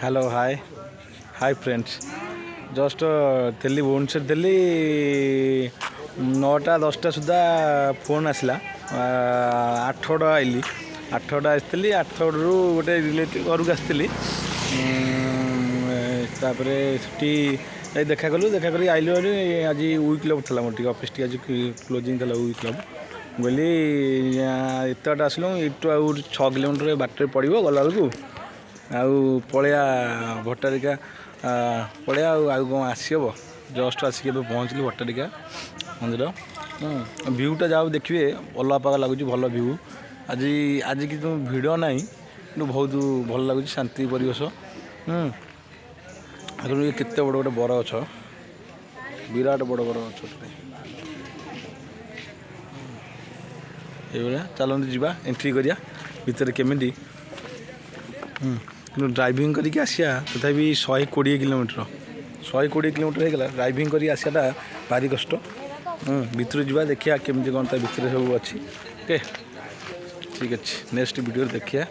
Hello hi hi friends just Delhi Bhubaneswar Delhi 9टा 10टा सुधा फोन आसला 8टा आइली 8टा आसती 8रू गोटे रिलेटिव घर को आसती देखा कलु देखा कर आइलु आज वी क्लब था मोर ऑफिस टी आज क्लोजिंग था वी क्लब बोली एतटा आसलु एटू आ 6 किलोमीटर बाटर पड़ो गला बेलू आउ पलिया भट्टारिका पलिया कौन आसीब जस्ट आसिक पहुँचली भट्टारिका मंदिर भ्यूटा जाओ देखिए अलग पाग लगुच भल भ्यू आज आज कि भिड़ ना कि बहुत भल लगुच शांति परिवेश आगे केते बड़ गोटे बर गछ विराट बड़ बड़ गछ ये चलते जावा एंट्री करिया भितर केमिटी ड्राइविंग करके आसिया तथापि 120 किलोमीटर 120 किलोमीटर होगा ड्राइविंग कर आसाटा भारी कष्ट भितर जावा देखिया केमती कौन भितर सब अच्छी ओके ठीक अच्छे नेक्स्ट वीडियो देखिया।